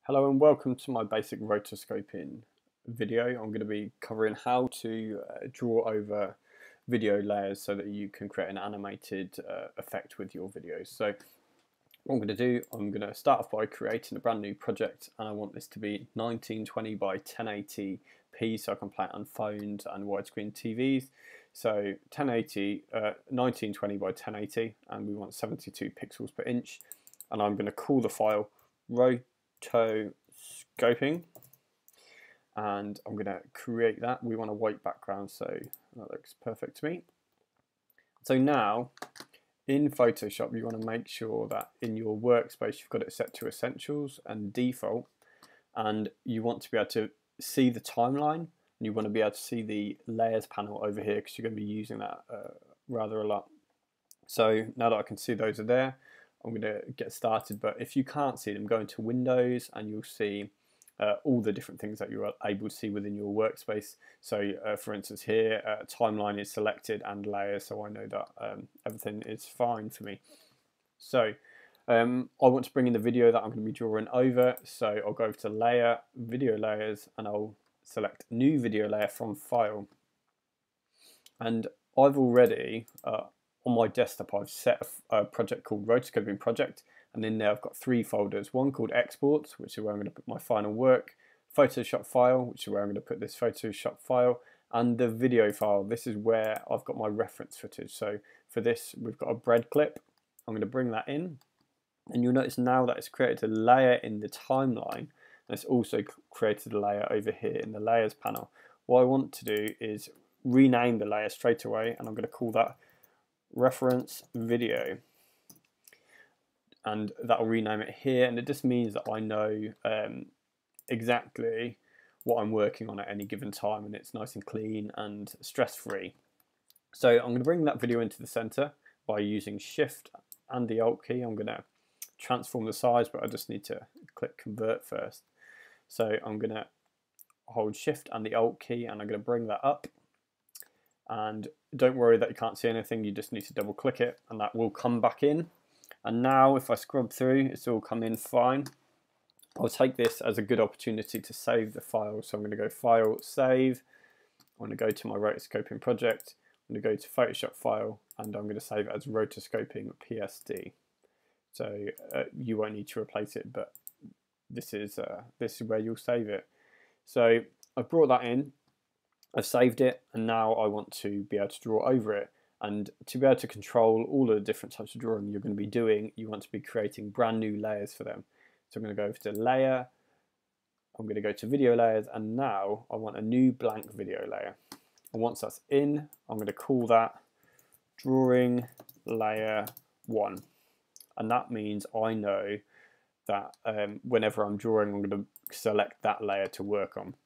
Hello and welcome to my basic rotoscoping video. I'm going to be covering how to draw over video layers so that you can create an animated effect with your videos. So what I'm going to do, I'm going to start off by creating a brand new project, and I want this to be 1920 by 1080p so I can play it on phones and widescreen TVs. So 1920 by 1080, and we want 72 pixels per inch, and I'm going to call the file Rotoscoping, and I'm going to create that. We want a white background, so that looks perfect to me. So now in Photoshop you want to make sure that in your workspace you've got it set to essentials and default, and you want to be able to see the timeline, and you want to be able to see the layers panel over here because you're going to be using that rather a lot. So now that I can see those are there, I'm going to get started. But if you can't see them, go into Windows and you'll see all the different things that you're able to see within your workspace. So for instance here, timeline is selected and layers, so I know that everything is fine for me. So I want to bring in the video that I'm going to be drawing over, so I'll go over to Layer, Video Layers, and I'll select New Video Layer from File. And I've already on my desktop I've set a project called Rotoscoping Project, and in there I've got three folders. One called Exports, which is where I'm going to put my final work, Photoshop File, which is where I'm going to put this Photoshop file, and the video file. This is where I've got my reference footage. So for this we've got a bread clip. I'm going to bring that in, and you'll notice now that it's created a layer in the timeline, and it's also created a layer over here in the layers panel. What I want to do is rename the layer straight away, and I'm going to call that reference video, and that will rename it here, and it just means that I know exactly what I'm working on at any given time, and it's nice and clean and stress-free. So I'm going to bring that video into the center by using Shift and the Alt key. I'm going to transform the size, but I just need to click convert first. So I'm going to hold Shift and the Alt key, and I'm going to bring that up. And don't worry that you can't see anything, you just need to double click it and that will come back in. And now if I scrub through, it's all come in fine. I'll take this as a good opportunity to save the file. So I'm going to go File, Save. I'm going to go to my Rotoscoping project. I'm going to go to Photoshop File, and I'm going to save it as Rotoscoping PSD. So you won't need to replace it, but this is where you'll save it. So I've brought that in. I've saved it, and now I want to be able to draw over it. And to be able to control all of the different types of drawing you're going to be doing, you want to be creating brand new layers for them. So I'm going to go over to Layer, I'm going to go to Video Layers, and now I want a new blank video layer. And once that's in, I'm going to call that Drawing Layer 1. And that means I know that whenever I'm drawing, I'm going to select that layer to work on.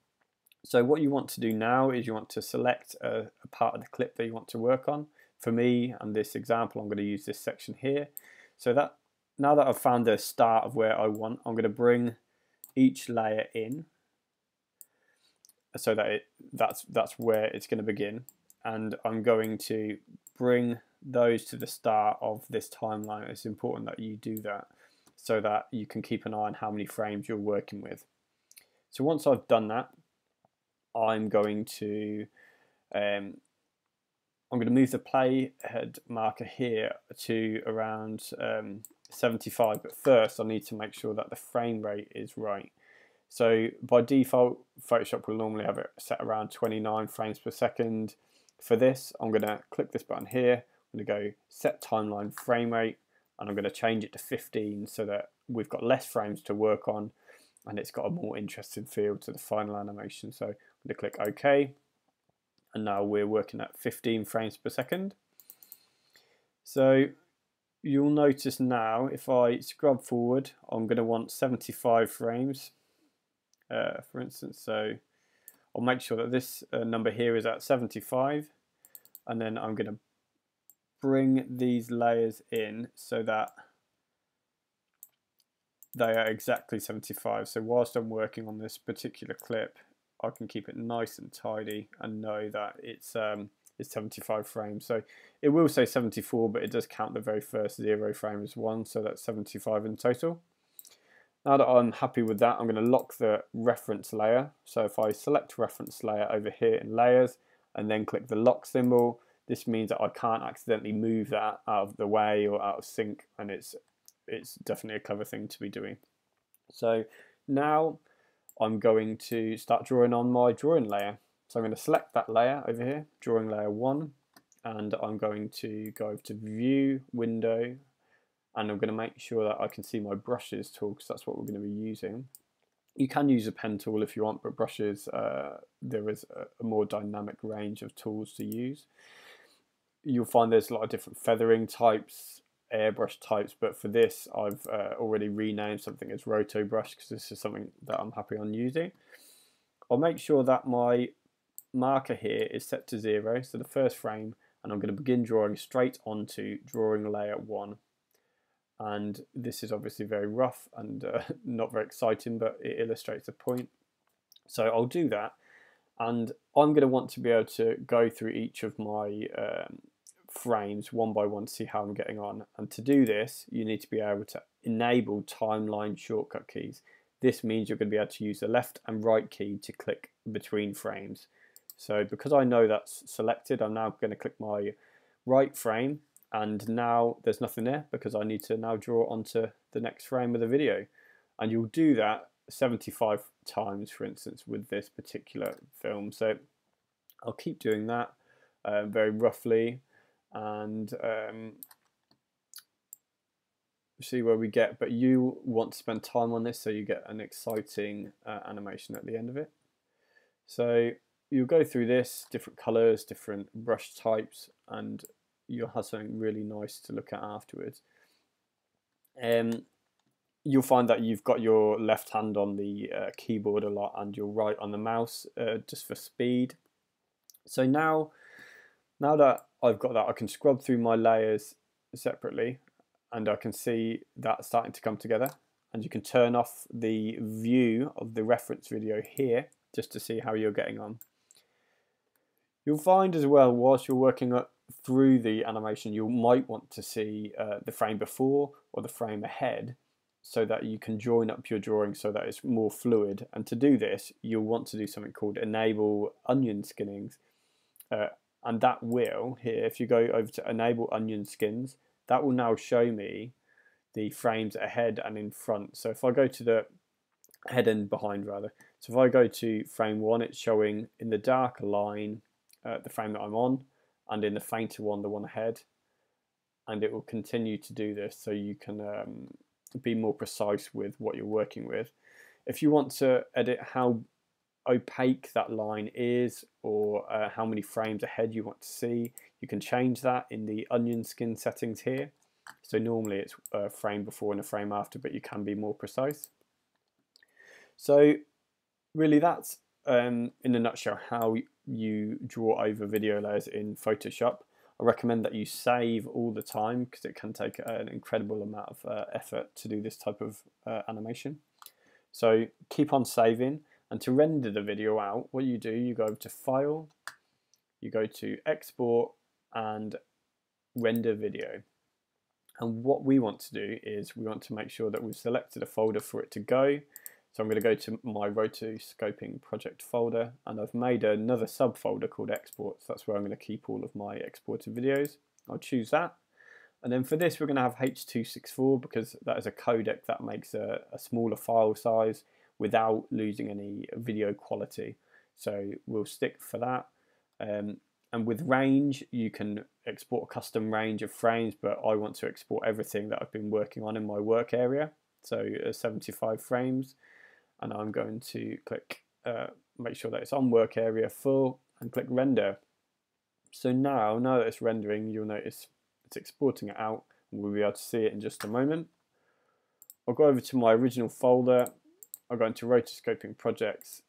So what you want to do now is you want to select a part of the clip that you want to work on. For me and this example, I'm going to use this section here. So that now that I've found the start of where I want, I'm going to bring each layer in so that that's where it's going to begin. And I'm going to bring those to the start of this timeline. It's important that you do that so that you can keep an eye on how many frames you're working with. So once I've done that, I'm going to move the playhead marker here to around 75, but first I need to make sure that the frame rate is right. So by default, Photoshop will normally have it set around 29 frames per second. For this, I'm going to click this button here. I'm going to go Set Timeline Frame Rate, and I'm going to change it to 15 so that we've got less frames to work on, and it's got a more interesting feel to the final animation. So I'm going to click OK, and now we're working at 15 frames per second. So you'll notice now if I scrub forward, I'm going to want 75 frames, for instance. So I'll make sure that this number here is at 75, and then I'm going to bring these layers in so that they are exactly 75. So whilst I'm working on this particular clip, I can keep it nice and tidy and know that it's 75 frames. So it will say 74, but it does count the very first 0 frame as one, so that's 75 in total. Now that I'm happy with that, I'm going to lock the reference layer. So if I select reference layer over here in layers and then click the lock symbol, this means that I can't accidentally move that out of the way or out of sync, and it's definitely a clever thing to be doing. So now I'm going to start drawing on my drawing layer. So I'm going to select that layer over here, drawing layer 1, and I'm going to go over to View, Window, and I'm going to make sure that I can see my brushes tool, because that's what we're going to be using. You can use a pen tool if you want, but brushes, there is a more dynamic range of tools to use. You'll find there's a lot of different feathering types, airbrush types, but for this I've already renamed something as Roto Brush because this is something that I'm happy on using. I'll make sure that my marker here is set to 0, so the first frame, and I'm going to begin drawing straight onto drawing layer 1. And this is obviously very rough and not very exciting, but it illustrates the point. So I'll do that, and I'm going to want to be able to go through each of my frames one by one to see how I'm getting on. And to do this, you need to be able to enable timeline shortcut keys. This means you're going to be able to use the left and right key to click between frames. So because I know that's selected, I'm now going to click my right frame, and now there's nothing there because I need to now draw onto the next frame of the video. And you'll do that 75 times, for instance, with this particular film. So I'll keep doing that very roughly, and see where we get. But you want to spend time on this so you get an exciting animation at the end of it. So you'll go through this, different colors, different brush types, and you'll have something really nice to look at afterwards. You'll find that you've got your left hand on the keyboard a lot and your right on the mouse, just for speed. So now that I've got that, I can scrub through my layers separately, and I can see that starting to come together. And you can turn off the view of the reference video here just to see how you're getting on. You'll find as well, whilst you're working through the animation, you might want to see the frame before or the frame ahead, so that you can join up your drawing so that it's more fluid. And to do this, you'll want to do something called enable onion skinnings. And that will, here, if you go over to enable onion skins, that will now show me the frames ahead and in front. So if I go to the head and behind rather, so if I go to frame 1, it's showing in the darker line the frame that I'm on, and in the fainter one, the one ahead. And it will continue to do this so you can be more precise with what you're working with. If you want to edit how opaque that line is, or how many frames ahead you want to see, you can change that in the onion skin settings here. So normally it's a frame before and a frame after, but you can be more precise. So really that's in a nutshell how you draw over video layers in Photoshop. I recommend that you save all the time because it can take an incredible amount of effort to do this type of animation. So keep on saving, and to render the video out, what you do, you go over to File, you go to Export and Render Video. And what we want to do is we want to make sure that we've selected a folder for it to go. So I'm going to go to my Rotoscoping project folder, and I've made another subfolder called Exports. That's where I'm going to keep all of my exported videos. I'll choose that. And then for this, we're going to have H.264 because that is a codec that makes a smaller file size without losing any video quality. So we'll stick for that. And with range, you can export a custom range of frames, but I want to export everything that I've been working on in my work area. So 75 frames. And I'm going to click, make sure that it's on work area full, and click render. So now that it's rendering, you'll notice it's exporting it out, and we'll be able to see it in just a moment. I'll go over to my original folder, I'll go into Rotoscoping Projects,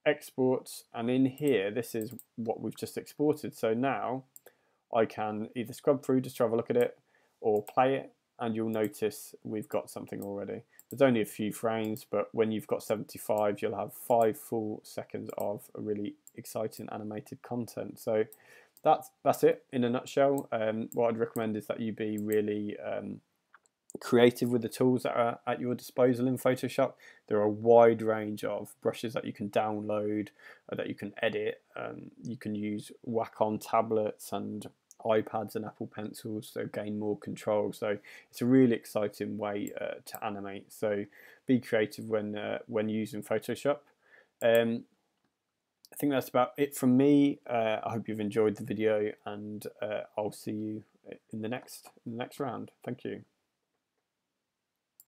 Exports, and in here, this is what we've just exported. So now I can either scrub through just to have a look at it, or play it, and you'll notice we've got something already. There's only a few frames, but when you've got 75, you'll have 5 full seconds of a really exciting animated content. So that's it in a nutshell. What I'd recommend is that you be really creative with the tools that are at your disposal in Photoshop. There are a wide range of brushes that you can download, that you can edit. You can use Wacom tablets and iPads and Apple Pencils to gain more control. So it's a really exciting way to animate. So be creative when using Photoshop. I think that's about it from me. I hope you've enjoyed the video, and I'll see you in the next round. Thank you.